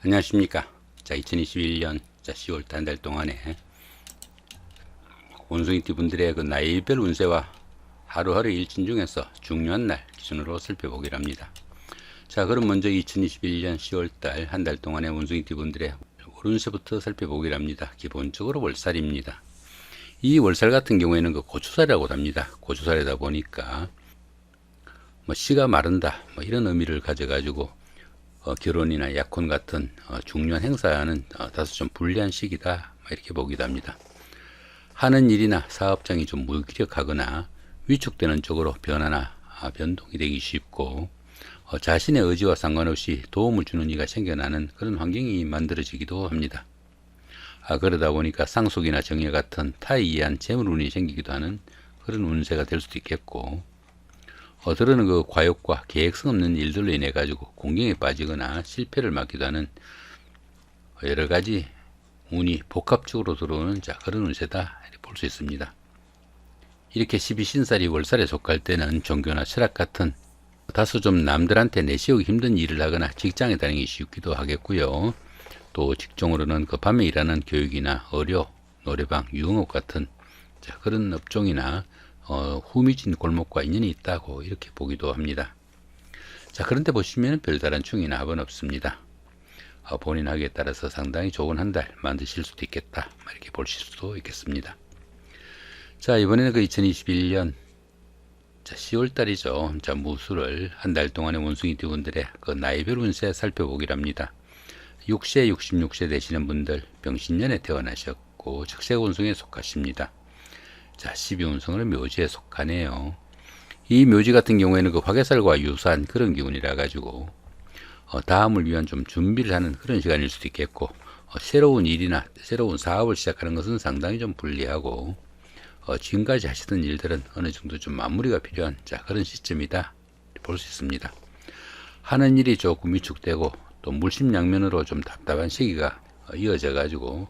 안녕하십니까. 자, 2021년 10월달 한 달 동안에 원숭이띠 분들의 그 나이별 운세와 하루하루 일진 중에서 중요한 날 기준으로 살펴보기로 합니다. 자, 그럼 먼저 2021년 10월달 한 달 동안의 원숭이띠 분들의 운세부터 살펴보기로 합니다. 기본적으로 월살입니다. 이 월살 같은 경우에는 그 고추살이라고 합니다. 고추살이다 보니까 뭐 씨가 마른다 뭐 이런 의미를 가져가지고 결혼이나 약혼 같은 중요한 행사는 다소 좀 불리한 시기다 이렇게 보기도 합니다. 하는 일이나 사업장이 좀 무기력하거나 위축되는 쪽으로 변화나 변동이 되기 쉽고 자신의 의지와 상관없이 도움을 주는 이가 생겨나는 그런 환경이 만들어지기도 합니다. 그러다 보니까 상속이나 정예 같은 타에 의한 재물운이 생기기도 하는 그런 운세가 될 수도 있겠고, 들어는 그 과욕과 계획성 없는 일들로 인해 가지고 공경에 빠지거나 실패를 맞기도 하는 여러 가지 운이 복합적으로 들어오는 그런 운세다 볼 수 있습니다. 이렇게 12신살이 월살에 속할 때는 종교나 철학 같은 다소 좀 남들한테 내세우기 힘든 일을 하거나 직장에 다니기 쉽기도 하겠고요. 또 직종으로는 그 밤에 일하는 교육이나 의료, 노래방, 유흥업 같은 그런 업종이나 후미진 골목과 인연이 있다고 이렇게 보기도 합니다. 그런데 보시면 별다른 충이나 합은 없습니다. 본인 학에 따라서 상당히 좋은 한 달 만드실 수도 있겠다 이렇게 보실 수도 있겠습니다. 이번에는 그 2021년 10월달이죠. 무술을 한 달 동안의 원숭이띠 분들의 그 나이별 운세 살펴보기로 합니다. 6세, 66세 되시는 분들 병신년에 태어나셨고 적색원숭이에 속하십니다. 12운성은 묘지에 속하네요. 이 묘지 같은 경우에는 그 화개살과 유사한 그런 기운이라 가지고 다음을 위한 좀 준비를 하는 그런 시간일 수도 있겠고, 새로운 일이나 새로운 사업을 시작하는 것은 상당히 좀 불리하고, 지금까지 하시던 일들은 어느 정도 좀 마무리가 필요한 그런 시점이다 볼 수 있습니다. 하는 일이 조금 위축되고 또 물심양면으로 좀 답답한 시기가 이어져 가지고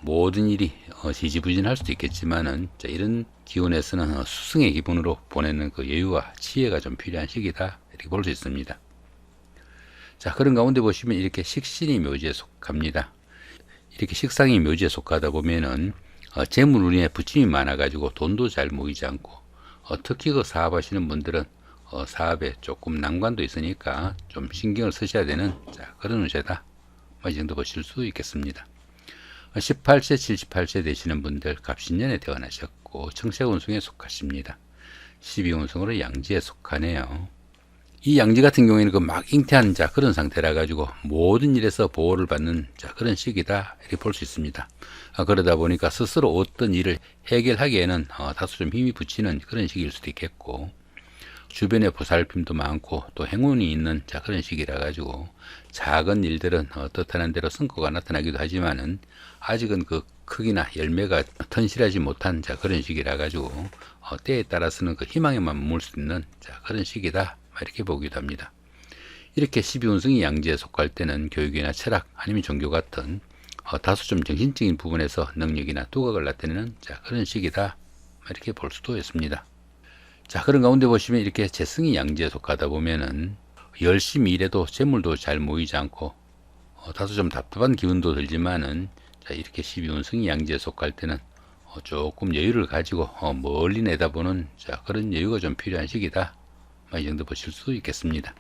모든 일이 지지부진할 수도 있겠지만은 이런 기운에서는 수승의 기분으로 보내는 그 여유와 지혜가 좀 필요한 시기다 이렇게 볼 수 있습니다. 그런 가운데 보시면 이렇게 식신이 묘지에 속합니다. 이렇게 식상이 묘지에 속하다 보면은 재물운에 부침이 많아 가지고 돈도 잘 모이지 않고, 특히 그 사업하시는 분들은 사업에 조금 난관도 있으니까 좀 신경을 쓰셔야 되는 그런 운세다 이 정도 보실 수 있겠습니다. 18세, 78세 되시는 분들 갑신년에 태어나셨고 청색운성에 속하십니다. 12운성으로 양지에 속하네요. 이 양지 같은 경우에는 그 막 잉태한 그런 상태라 가지고 모든 일에서 보호를 받는 그런 시기다 이렇게 볼 수 있습니다. 그러다 보니까 스스로 어떤 일을 해결하기에는 다소 좀 힘이 붙이는 그런 시기일 수도 있겠고, 주변에 보살핌도 많고 또 행운이 있는 그런 시기라 가지고 작은 일들은 뜻하는 대로 성과가 나타나기도 하지만은 아직은 그 크기나 열매가 튼실하지 못한 그런 시기라 가지고 때에 따라서는 그 희망에만 머물 수 있는 그런 시기다 이렇게 보기도 합니다. 이렇게 12운성이 양지에 속할 때는 교육이나 철학 아니면 종교 같은 다소 좀 정신적인 부분에서 능력이나 두각을 나타내는 그런 시기다 이렇게 볼 수도 있습니다. 그런 가운데 보시면 이렇게 재성이 양지에 속하다 보면은 열심히 일해도 재물도 잘 모이지 않고 다소 좀 답답한 기운도 들지만은 이렇게 12운성이 양지에 속할 때는 조금 여유를 가지고 멀리 내다보는 그런 여유가 좀 필요한 시기다 이 정도 보실 수 있겠습니다.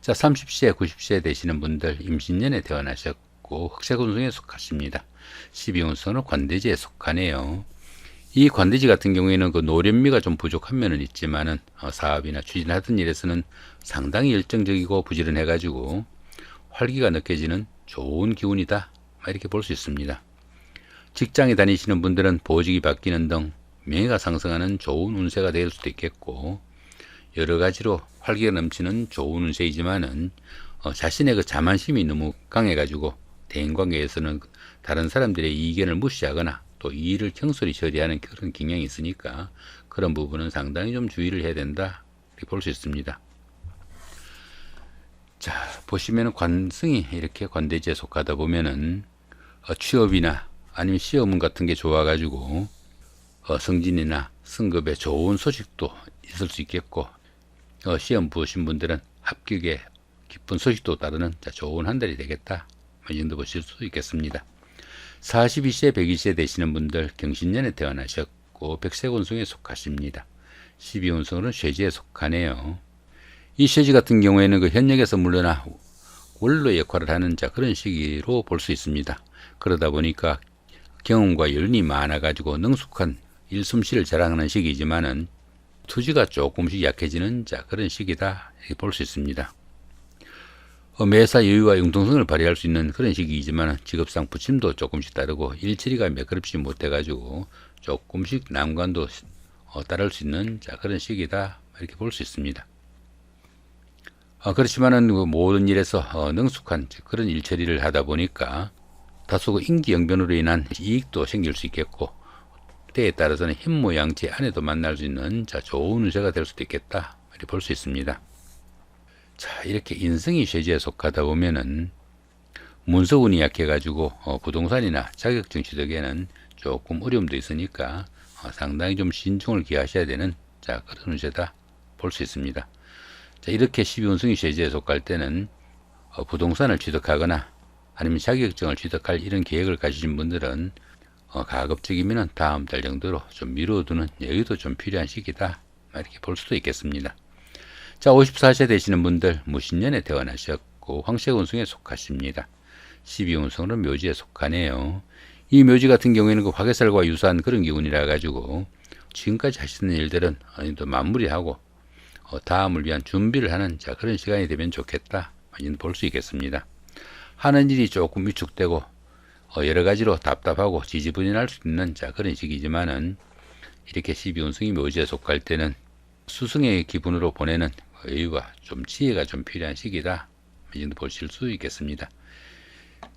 30세, 90세 되시는 분들 임신년에 태어나셨고 흑색운성에 속하십니다. 12운성은 관대지에 속하네요. 이 관대지 같은 경우에는 그 노련미가 좀 부족한 면은 있지만은 사업이나 추진하던 일에서는 상당히 열정적이고 부지런해 가지고 활기가 느껴지는 좋은 기운이다 이렇게 볼 수 있습니다. 직장에 다니시는 분들은 보직이 바뀌는 등 명예가 상승하는 좋은 운세가 될 수도 있겠고, 여러 가지로 활기가 넘치는 좋은 운세이지만은 자신의 그 자만심이 너무 강해 가지고 대인관계에서는 다른 사람들의 이견을 무시하거나 또 이 일을 경솔히 처리하는 그런 경향이 있으니까 그런 부분은 상당히 좀 주의를 해야 된다 이렇게 볼 수 있습니다. 보시면은 관성이 이렇게 관대지에 속하다 보면은 취업이나 아니면 시험운 같은 게 좋아 가지고 승진이나 승급에 좋은 소식도 있을 수 있겠고, 시험 보신 분들은 합격에 기쁜 소식도 따르는 좋은 한 달이 되겠다 이 정도 보실 수 있겠습니다. 42세, 102세 되시는 분들 경신년에 태어나셨고 백색운송에 속하십니다. 12운송은 쇠지에 속하네요. 이 쇠지 같은 경우에는 그 현역에서 물러나 원로 역할을 하는 그런 시기로 볼 수 있습니다. 그러다 보니까 경험과 연륜이 많아가지고 능숙한 일솜씨를 자랑하는 시기지만은 투지가 조금씩 약해지는 그런 시기다 이렇게 볼 수 있습니다. 매사 여유와 융통성을 발휘할 수 있는 그런 시기이지만 직업상 부침도 조금씩 따르고 일처리가 매끄럽지 못해가지고 조금씩 난관도 따를 수 있는 그런 시기다 이렇게 볼 수 있습니다. 그렇지만은 모든 일에서 능숙한 그런 일처리를 하다 보니까 다소 인기영변으로 인한 이익도 생길 수 있겠고 때에 따라서는 현모양치 아내도 만날 수 있는 좋은 운세가 될 수도 있겠다 이렇게 볼 수 있습니다. 자, 이렇게 인성이 쇠지에 속하다 보면은 문서운이 약해가지고 부동산이나 자격증 취득에는 조금 어려움도 있으니까 상당히 좀 신중을 기하셔야 되는 그런 운세다 볼 수 있습니다. 자, 이렇게 12운성이 쇠지에 속할 때는 부동산을 취득하거나 아니면 자격증을 취득할 이런 계획을 가지신 분들은 가급적이면 다음 달 정도로 좀 미뤄두는 여유도 좀 필요한 시기다 이렇게 볼 수도 있겠습니다. 자, 54세 되시는 분들 무신년에 태어나셨고 황색운송에 속하십니다. 12운송은 묘지에 속하네요. 이 묘지 같은 경우에는 그 화개살과 유사한 그런 기운이라 가지고 지금까지 하시는 일들은 어느 정도 마무리하고 다음을 위한 준비를 하는 그런 시간이 되면 좋겠다 볼 수 있겠습니다. 하는 일이 조금 위축되고 여러 가지로 답답하고 지지부진할 수 있는 그런 시기지만은 이렇게 12운성이 묘지에 속할 때는 수승의 기분으로 보내는 여유와 좀 지혜가 좀 필요한 시기다 이 정도 보실 수 있겠습니다.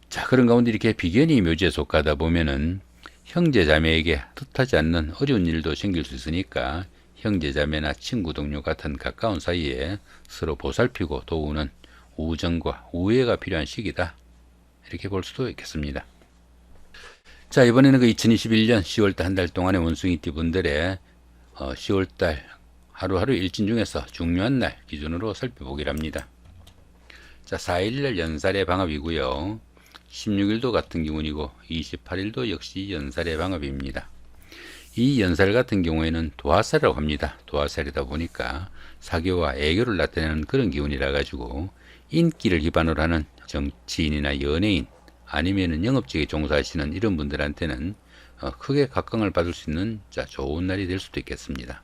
자, 그런 가운데 이렇게 비견이 묘지에 속하다 보면은 형제자매에게 뜻하지 않는 어려운 일도 생길 수 있으니까 형제자매나 친구 동료 같은 가까운 사이에 서로 보살피고 도우는 우정과 우애가 필요한 시기다 이렇게 볼 수도 있겠습니다. 자, 이번에는 그 2021년 10월달 한 달 동안의 원숭이띠 분들의 10월달 하루하루 일진 중에서 중요한 날 기준으로 살펴보기를 합니다. 자, 4일날 연살의 방합이고요. 16일도 같은 기운이고 28일도 역시 연살의 방합입니다. 이 연살 같은 경우에는 도화살이라고 합니다. 도화살이다 보니까 사교와 애교를 나타내는 그런 기운이라 가지고 인기를 기반으로 하는 정치인이나 연예인 아니면은 영업직에 종사하시는 이런 분들한테는 크게 각광을 받을 수 있는 좋은 날이 될 수도 있겠습니다.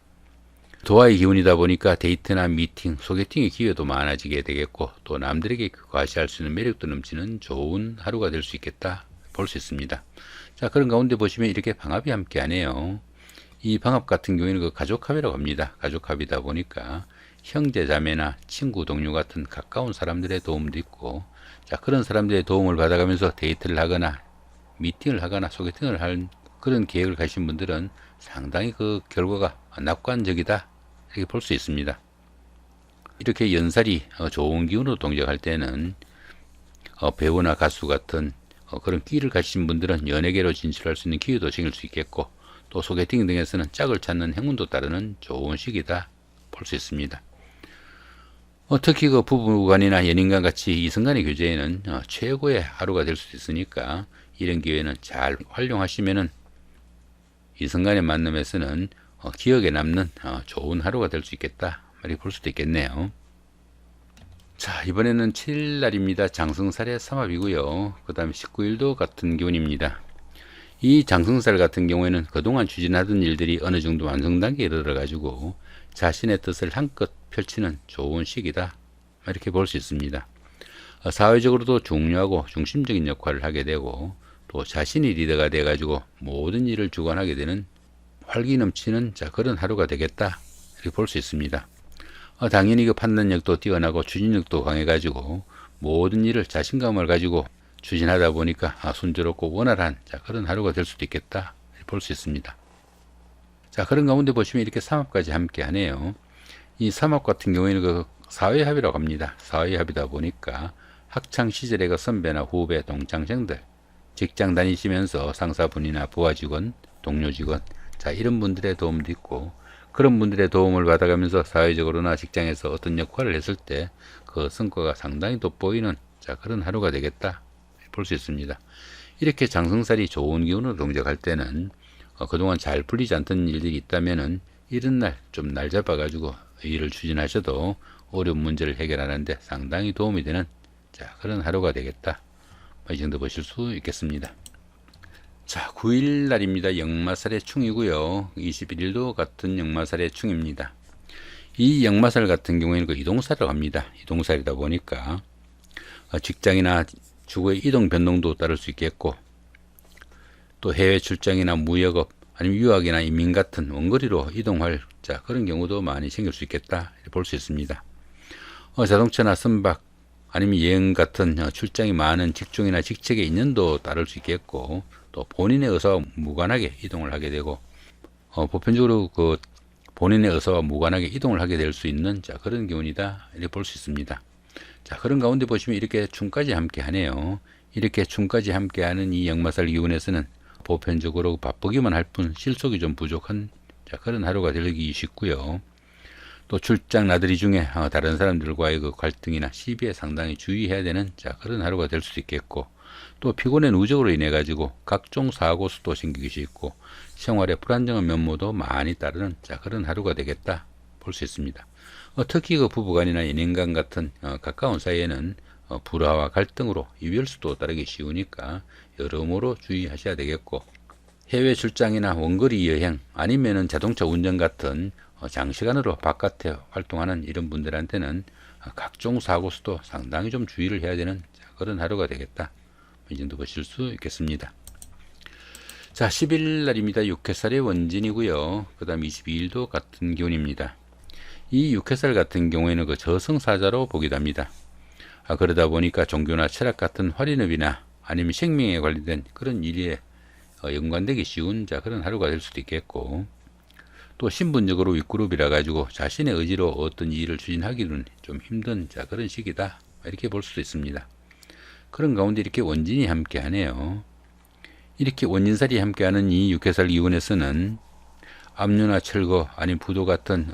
도화의 기운이다 보니까 데이트나 미팅, 소개팅의 기회도 많아지게 되겠고 또 남들에게 과시할 수 있는 매력도 넘치는 좋은 하루가 될 수 있겠다 볼 수 있습니다. 자, 그런 가운데 보시면 이렇게 방합이 함께 하네요. 이 방합 같은 경우에는 그 가족합이라고 합니다. 가족합이다 보니까 형제 자매나 친구 동료 같은 가까운 사람들의 도움도 있고 그런 사람들의 도움을 받아가면서 데이트를 하거나 미팅을 하거나 소개팅을 할 그런 계획을 가신 분들은 상당히 그 결과가 낙관적이다 이렇게 볼 수 있습니다. 이렇게 연살이 좋은 기운으로 동작할 때는 배우나 가수 같은 그런 끼를 가지신 분들은 연예계로 진출할 수 있는 기회도 생길 수 있겠고 또 소개팅 등에서는 짝을 찾는 행운도 따르는 좋은 시기다 볼 수 있습니다. 특히 그 부부간이나 연인간 같이 이성간의 교제에는 최고의 하루가 될 수도 있으니까 이런 기회는 잘 활용하시면은 이성간의 만남에서는 기억에 남는 좋은 하루가 될 수 있겠다 이렇게 볼 수도 있겠네요. 자, 이번에는 7일 날입니다. 장성살의 삼합이고요. 그 다음에 19일도 같은 기운입니다. 이 장성살 같은 경우에는 그동안 추진하던 일들이 어느 정도 완성 단계에 이르러 가지고 자신의 뜻을 한껏 펼치는 좋은 시기다 이렇게 볼 수 있습니다. 사회적으로도 중요하고 중심적인 역할을 하게 되고 또 자신이 리더가 돼 가지고 모든 일을 주관하게 되는 활기 넘치는 그런 하루가 되겠다 이렇게 볼 수 있습니다. 당연히 그 판단력도 뛰어나고 추진력도 강해 가지고 모든 일을 자신감을 가지고 추진하다 보니까 순조롭고 원활한 그런 하루가 될 수도 있겠다 볼 수 있습니다. 자, 그런 가운데 보시면 이렇게 삼합까지 함께 하네요. 이 삼합 같은 경우에는 그 사회합이라고 합니다. 사회합이다 보니까 학창 시절의 그 선배나 후배, 동창생들, 직장 다니시면서 상사분이나 부하 직원, 동료 직원, 이런 분들의 도움도 있고 그런 분들의 도움을 받아가면서 사회적으로나 직장에서 어떤 역할을 했을 때 그 성과가 상당히 돋보이는 그런 하루가 되겠다 볼 볼 수 있습니다. 이렇게 장성살이 좋은 기운으로 동작할 때는 그동안 잘 풀리지 않던 일들이 있다면은 이런 날 좀 날 잡아가지고 일을 추진하셔도 어려운 문제를 해결하는데 상당히 도움이 되는 그런 하루가 되겠다. 이 정도 보실 수 있겠습니다. 자, 9일 날입니다. 역마살의 충이고요. 21일도 같은 역마살의 충입니다. 이 역마살 같은 경우에는 그 이동살을 합니다. 이동살이다 보니까 직장이나 주거의 이동 변동도 따를 수 있겠고, 또 해외 출장이나 무역업 아니면 유학이나 이민 같은 원거리로 이동할 그런 경우도 많이 생길 수 있겠다 볼 수 있습니다. 자동차나 선박 아니면 여행 같은 출장이 많은 직종이나 직책의 인연도 따를 수 있겠고, 또 본인의 의사와 무관하게 이동을 하게 되고, 보편적으로 그 본인의 의사와 무관하게 이동을 하게 될 수 있는 그런 기운이다 이렇게 볼 수 있습니다. 그런 가운데 보시면 이렇게 충까지 함께 하네요. 이렇게 충까지 함께 하는 이 역마살 기운에서는 보편적으로 바쁘기만 할 뿐 실속이 좀 부족한 그런 하루가 되기 쉽고요. 또 출장 나들이 중에 다른 사람들과의 그 갈등이나 시비에 상당히 주의해야 되는 그런 하루가 될 수도 있겠고, 또 피곤의 누적으로 인해 가지고 각종 사고 수도 생기기 쉽고 생활에 불안정한 면모도 많이 따르는 그런 하루가 되겠다 볼 수 있습니다. 특히 그 부부간이나 연인간 같은 가까운 사이에는 불화와 갈등으로 이별수도 따르기 쉬우니까 여러모로 주의하셔야 되겠고, 해외 출장이나 원거리 여행 아니면은 자동차 운전 같은 장시간으로 바깥에 활동하는 이런 분들한테는 각종 사고수도 상당히 좀 주의를 해야 되는 그런 하루가 되겠다. 이 정도 보실 수 있겠습니다. 자, 10일 날입니다. 육해살의 원진이고요. 그 다음 22일도 같은 기운입니다. 이 육해살 같은 경우에는 그 저승사자로 보기도 합니다. 그러다 보니까 종교나 철학 같은 활인업이나 아니면 생명에 관련된 그런 일에 연관되기 쉬운 그런 하루가 될 수도 있겠고, 또 신분적으로 윗그룹이라 가지고 자신의 의지로 어떤 일을 추진하기는 좀 힘든 그런 시기다 이렇게 볼 수도 있습니다. 그런 가운데 이렇게 원진이 함께 하네요. 이렇게 원진살이 함께하는 이 육해살 기운에서는 압류나 철거 아니면 부도 같은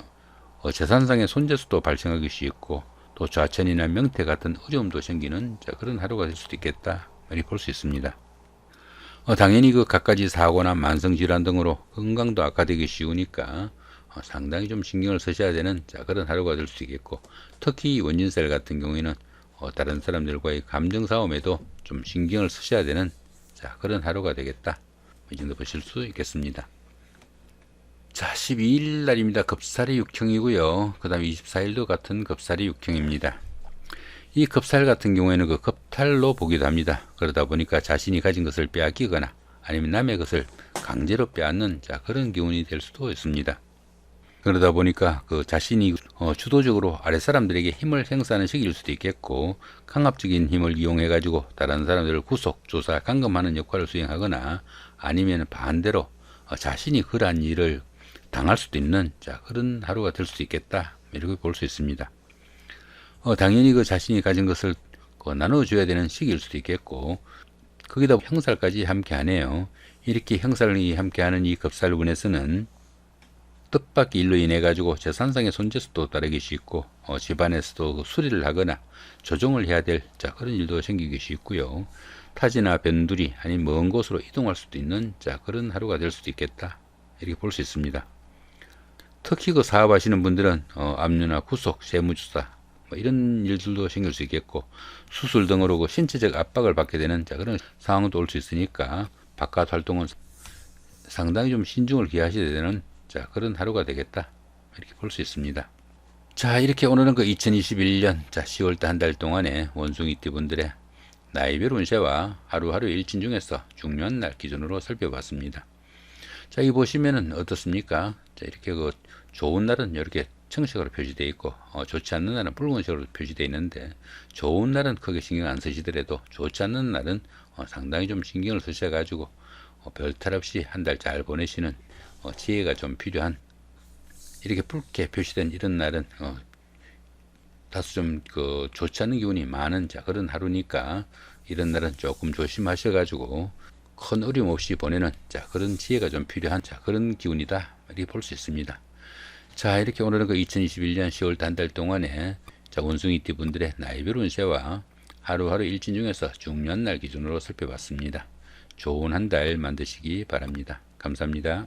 재산상의 손재수도 발생하기 쉽고, 또 좌천이나 명태 같은 어려움도 생기는 그런 하루가 될 수도 있겠다 이렇게 볼 수 있습니다. 당연히 그 갖가지 사고나 만성질환 등으로 건강도 악화되기 쉬우니까 상당히 좀 신경을 쓰셔야 되는 그런 하루가 될 수 있겠고, 특히 원진살 같은 경우에는 다른 사람들과의 감정 싸움에도 좀 신경을 쓰셔야 되는 그런 하루가 되겠다. 이 정도 보실 수 있겠습니다. 자, 12일 날입니다. 급살의 육형이고요. 그 다음 24일도 같은 급살의 육형입니다. 이 급살 같은 경우에는 그 급탈로 보기도 합니다. 그러다 보니까 자신이 가진 것을 빼앗기거나 아니면 남의 것을 강제로 빼앗는 그런 기운이 될 수도 있습니다. 그러다 보니까 그 자신이 주도적으로 아랫사람들에게 힘을 행사하는 시기일 수도 있겠고, 강압적인 힘을 이용해 가지고 다른 사람들을 구속, 조사, 감금하는 역할을 수행하거나 아니면 반대로 자신이 그러한 일을 당할 수도 있는 그런 하루가 될 수도 있겠다 이렇게 볼 수 있습니다. 당연히 그 자신이 가진 것을 나눠줘야 되는 시기일 수도 있겠고, 거기다 형살까지 함께 하네요. 이렇게 형살이 함께하는 이 급살운에서는 뜻밖의 일로 인해 가지고 재산상의 손재수도 따르기 쉽고, 집안에서도 수리를 하거나 조정을 해야 될 그런 일도 생기기 쉽고요. 타지나 변두리 아니면 먼 곳으로 이동할 수도 있는 그런 하루가 될 수도 있겠다 이렇게 볼 수 있습니다. 특히 그 사업하시는 분들은 압류나 구속, 세무조사 이런 일들도 생길 수 있겠고, 수술 등으로 그 신체적 압박을 받게 되는 그런 상황도 올 수 있으니까 바깥 활동은 상당히 좀 신중을 기하셔야 되는 그런 하루가 되겠다 이렇게 볼 수 있습니다. 자, 이렇게 오늘은 그 2021년 10월달 한 달 동안의 원숭이띠 분들의 나이별 운세와 하루하루 일진 중에서 중요한 날 기준으로 살펴봤습니다. 자, 이 보시면은 어떻습니까? 자, 이렇게 그 좋은 날은 이렇게 청색으로 표시되어 있고, 좋지 않는 날은 붉은색으로 표시되어 있는데, 좋은 날은 크게 신경 안 쓰시더라도 좋지 않는 날은 상당히 좀 신경을 쓰셔 가지고 별탈 없이 한 달 잘 보내시는 지혜가 좀 필요한, 이렇게 붉게 표시된 이런 날은 다소 좀 그 좋지 않은 기운이 많은 그런 하루니까, 이런 날은 조금 조심하셔 가지고 큰 어려움 없이 보내는 그런 지혜가 좀 필요한 그런 기운이다 이렇게 볼 수 있습니다. 자, 이렇게 오늘은 그 2021년 10월 한 달 동안에 원숭이띠 분들의 나이별 운세와 하루하루 일진 중에서 중요한 날 기준으로 살펴봤습니다. 좋은 한 달 만드시기 바랍니다. 감사합니다.